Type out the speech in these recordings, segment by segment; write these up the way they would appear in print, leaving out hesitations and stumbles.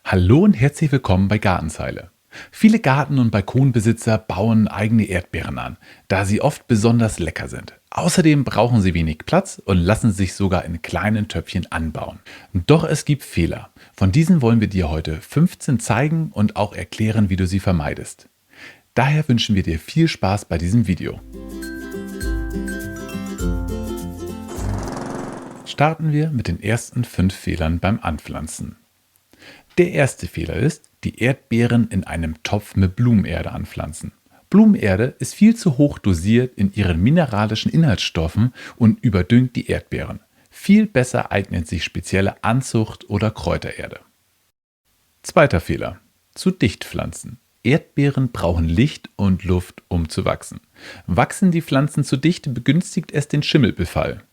Hallo und herzlich willkommen bei Gartenzeile. Viele Garten- und Balkonbesitzer bauen eigene Erdbeeren an, da sie oft besonders lecker sind. Außerdem brauchen sie wenig Platz und lassen sich sogar in kleinen Töpfchen anbauen. Doch es gibt Fehler. Von diesen wollen wir dir heute 15 zeigen und auch erklären, wie du sie vermeidest. Daher wünschen wir dir viel Spaß bei diesem Video. Starten wir mit den ersten 5 Fehlern beim Anpflanzen. Der erste Fehler ist, die Erdbeeren in einem Topf mit Blumenerde anpflanzen. Blumenerde ist viel zu hoch dosiert in ihren mineralischen Inhaltsstoffen und überdüngt die Erdbeeren. Viel besser eignet sich spezielle Anzucht- oder Kräutererde. Zweiter Fehler. Zu dicht pflanzen. Erdbeeren brauchen Licht und Luft, um zu wachsen. Wachsen die Pflanzen zu dicht, begünstigt es den Schimmelbefall.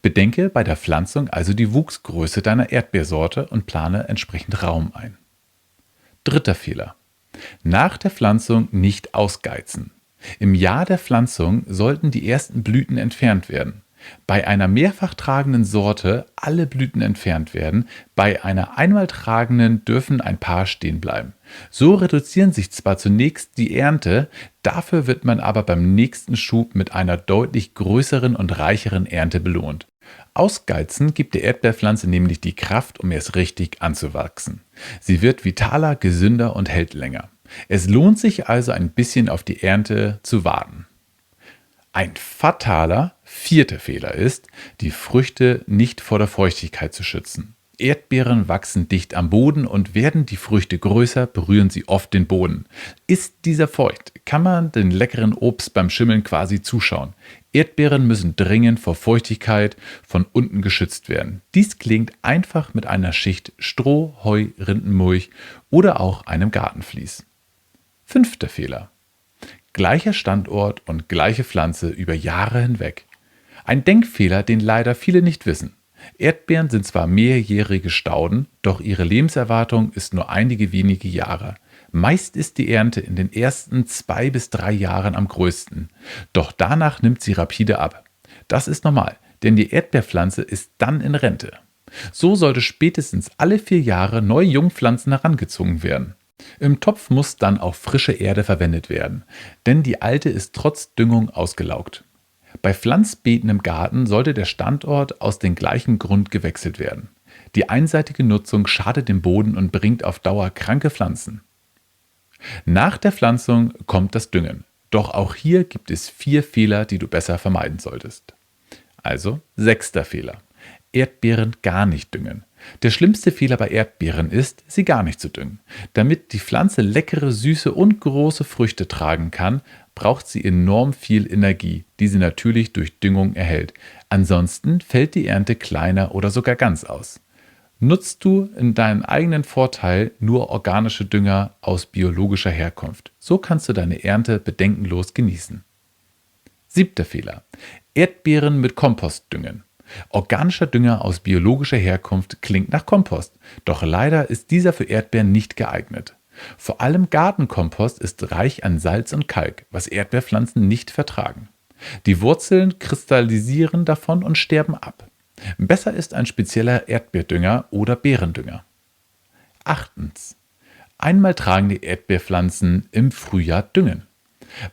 Bedenke bei der Pflanzung also die Wuchsgröße deiner Erdbeersorte und plane entsprechend Raum ein. Dritter Fehler. Nach der Pflanzung nicht ausgeizen. Im Jahr der Pflanzung sollten die ersten Blüten entfernt werden. Bei einer mehrfach tragenden Sorte alle Blüten entfernt werden, bei einer einmal tragenden dürfen ein paar stehen bleiben. So reduzieren sich zwar zunächst die Ernte, dafür wird man aber beim nächsten Schub mit einer deutlich größeren und reicheren Ernte belohnt. Ausgeizen gibt der Erdbeerpflanze nämlich die Kraft, um erst richtig anzuwachsen. Sie wird vitaler, gesünder und hält länger. Es lohnt sich also ein bisschen auf die Ernte zu warten. Ein fataler vierter Fehler ist, die Früchte nicht vor der Feuchtigkeit zu schützen. Erdbeeren wachsen dicht am Boden und werden die Früchte größer, berühren sie oft den Boden. Ist dieser feucht, kann man den leckeren Obst beim Schimmeln quasi zuschauen. Erdbeeren müssen dringend vor Feuchtigkeit von unten geschützt werden. Dies gelingt einfach mit einer Schicht Stroh, Heu, Rindenmulch oder auch einem Gartenvlies. Fünfter Fehler. Gleicher Standort und gleiche Pflanze über Jahre hinweg. Ein Denkfehler, den leider viele nicht wissen. Erdbeeren sind zwar mehrjährige Stauden, doch ihre Lebenserwartung ist nur einige wenige Jahre. Meist ist die Ernte in den ersten 2 bis 3 Jahren am größten, doch danach nimmt sie rapide ab. Das ist normal, denn die Erdbeerpflanze ist dann in Rente. So sollte spätestens alle 4 Jahre neue Jungpflanzen herangezogen werden. Im Topf muss dann auch frische Erde verwendet werden, denn die alte ist trotz Düngung ausgelaugt. Bei Pflanzbeeten im Garten sollte der Standort aus dem gleichen Grund gewechselt werden. Die einseitige Nutzung schadet dem Boden und bringt auf Dauer kranke Pflanzen. Nach der Pflanzung kommt das Düngen. Doch auch hier gibt es 4 Fehler, die du besser vermeiden solltest. Also, sechster Fehler. Erdbeeren gar nicht düngen. Der schlimmste Fehler bei Erdbeeren ist, sie gar nicht zu düngen. Damit die Pflanze leckere, süße und große Früchte tragen kann, braucht sie enorm viel Energie, die sie natürlich durch Düngung erhält. Ansonsten fällt die Ernte kleiner oder sogar ganz aus. Nutzt du in deinen eigenen Vorteil nur organische Dünger aus biologischer Herkunft. So kannst du deine Ernte bedenkenlos genießen. Siebter Fehler. Erdbeeren mit Kompost düngen. Organischer Dünger aus biologischer Herkunft klingt nach Kompost, doch leider ist dieser für Erdbeeren nicht geeignet. Vor allem Gartenkompost ist reich an Salz und Kalk, was Erdbeerpflanzen nicht vertragen. Die Wurzeln kristallisieren davon und sterben ab. Besser ist ein spezieller Erdbeerdünger oder Beerendünger. Achtens. Einmal tragende Erdbeerpflanzen im Frühjahr düngen.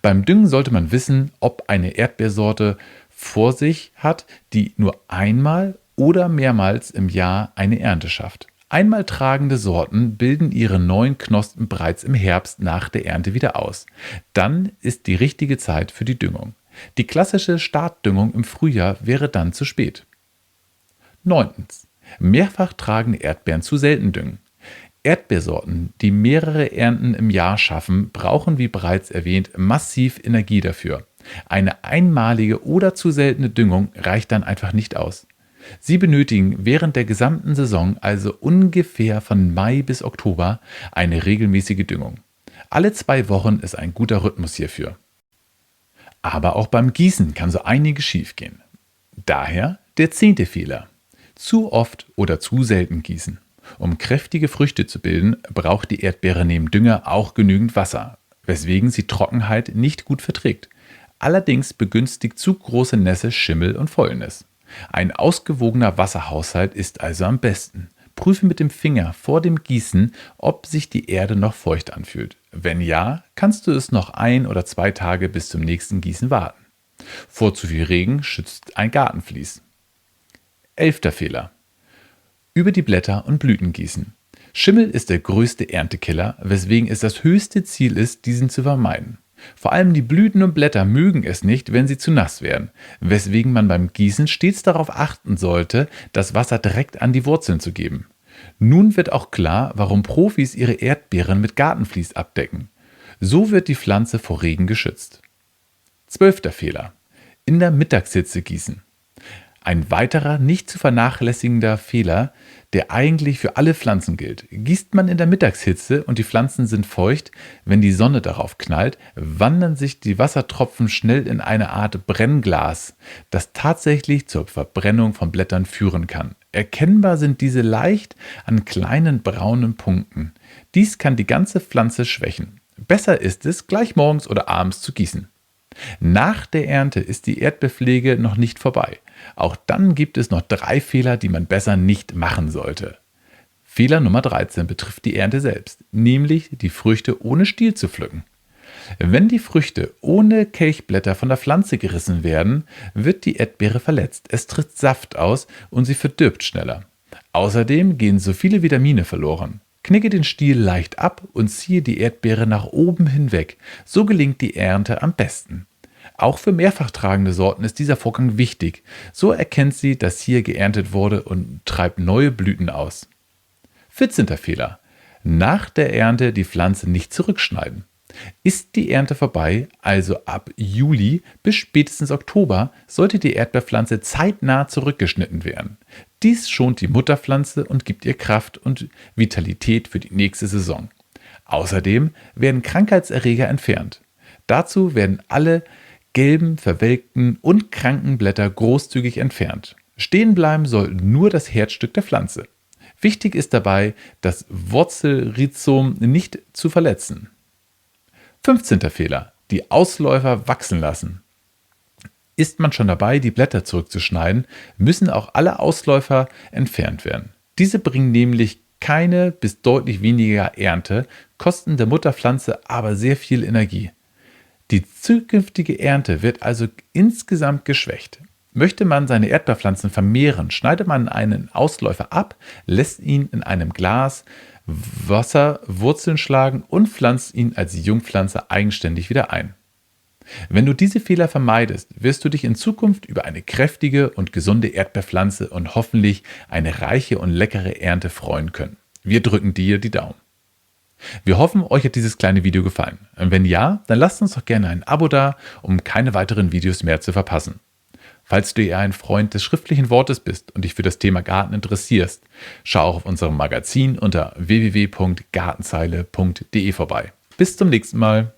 Beim Düngen sollte man wissen, ob eine Erdbeersorte vor sich hat, die nur einmal oder mehrmals im Jahr eine Ernte schafft. Einmal tragende Sorten bilden ihre neuen Knospen bereits im Herbst nach der Ernte wieder aus. Dann ist die richtige Zeit für die Düngung. Die klassische Startdüngung im Frühjahr wäre dann zu spät. Neuntens. Mehrfach tragende Erdbeeren zu selten düngen. Erdbeersorten, die mehrere Ernten im Jahr schaffen, brauchen, wie bereits erwähnt, massiv Energie dafür. Eine einmalige oder zu seltene Düngung reicht dann einfach nicht aus. Sie benötigen während der gesamten Saison, also ungefähr von Mai bis Oktober, eine regelmäßige Düngung. Alle 2 Wochen ist ein guter Rhythmus hierfür. Aber auch beim Gießen kann so einiges schiefgehen. Daher der 10. Fehler. Zu oft oder zu selten gießen. Um kräftige Früchte zu bilden, braucht die Erdbeere neben Dünger auch genügend Wasser, weswegen sie Trockenheit nicht gut verträgt. Allerdings begünstigt zu große Nässe Schimmel und Fäulnis. Ein ausgewogener Wasserhaushalt ist also am besten. Prüfe mit dem Finger vor dem Gießen, ob sich die Erde noch feucht anfühlt. Wenn ja, kannst du es noch 1 oder 2 Tage bis zum nächsten Gießen warten. Vor zu viel Regen schützt ein Gartenvlies. 11. Fehler. Über die Blätter und Blüten gießen. Schimmel ist der größte Erntekiller, weswegen es das höchste Ziel ist, diesen zu vermeiden. Vor allem die Blüten und Blätter mögen es nicht, wenn sie zu nass werden, weswegen man beim Gießen stets darauf achten sollte, das Wasser direkt an die Wurzeln zu geben. Nun wird auch klar, warum Profis ihre Erdbeeren mit Gartenvlies abdecken. So wird die Pflanze vor Regen geschützt. 12. Fehler. In der Mittagshitze gießen. Ein weiterer nicht zu vernachlässigender Fehler, der eigentlich für alle Pflanzen gilt. Gießt man in der Mittagshitze und die Pflanzen sind feucht, wenn die Sonne darauf knallt, wandern sich die Wassertropfen schnell in eine Art Brennglas, das tatsächlich zur Verbrennung von Blättern führen kann. Erkennbar sind diese leicht an kleinen braunen Punkten. Dies kann die ganze Pflanze schwächen. Besser ist es, gleich morgens oder abends zu gießen. Nach der Ernte ist die Erdbeerpflege noch nicht vorbei. Auch dann gibt es noch 3 Fehler, die man besser nicht machen sollte. Fehler Nummer 13 betrifft die Ernte selbst, nämlich die Früchte ohne Stiel zu pflücken. Wenn die Früchte ohne Kelchblätter von der Pflanze gerissen werden, wird die Erdbeere verletzt. Es tritt Saft aus und sie verdirbt schneller. Außerdem gehen so viele Vitamine verloren. Knicke den Stiel leicht ab und ziehe die Erdbeere nach oben hinweg. So gelingt die Ernte am besten. Auch für mehrfach tragende Sorten ist dieser Vorgang wichtig. So erkennt sie, dass hier geerntet wurde und treibt neue Blüten aus. 14. Fehler. Nach der Ernte die Pflanze nicht zurückschneiden. Ist die Ernte vorbei, also ab Juli bis spätestens Oktober, sollte die Erdbeerpflanze zeitnah zurückgeschnitten werden. Dies schont die Mutterpflanze und gibt ihr Kraft und Vitalität für die nächste Saison. Außerdem werden Krankheitserreger entfernt. Dazu werden alle gelben, verwelkten und kranken Blätter großzügig entfernt. Stehen bleiben soll nur das Herzstück der Pflanze. Wichtig ist dabei, das Wurzelrhizom nicht zu verletzen. 15. Fehler. Die Ausläufer wachsen lassen. Ist man schon dabei, die Blätter zurückzuschneiden, müssen auch alle Ausläufer entfernt werden. Diese bringen nämlich keine bis deutlich weniger Ernte, kosten der Mutterpflanze aber sehr viel Energie. Die zukünftige Ernte wird also insgesamt geschwächt. Möchte man seine Erdbeerpflanzen vermehren, schneidet man einen Ausläufer ab, lässt ihn in einem Glas Wasser Wurzeln schlagen und pflanzt ihn als Jungpflanze eigenständig wieder ein. Wenn du diese Fehler vermeidest, wirst du dich in Zukunft über eine kräftige und gesunde Erdbeerpflanze und hoffentlich eine reiche und leckere Ernte freuen können. Wir drücken dir die Daumen. Wir hoffen, euch hat dieses kleine Video gefallen. Und wenn ja, dann lasst uns doch gerne ein Abo da, um keine weiteren Videos mehr zu verpassen. Falls du eher ein Freund des schriftlichen Wortes bist und dich für das Thema Garten interessierst, schau auch auf unserem Magazin unter www.gartenzeile.de vorbei. Bis zum nächsten Mal.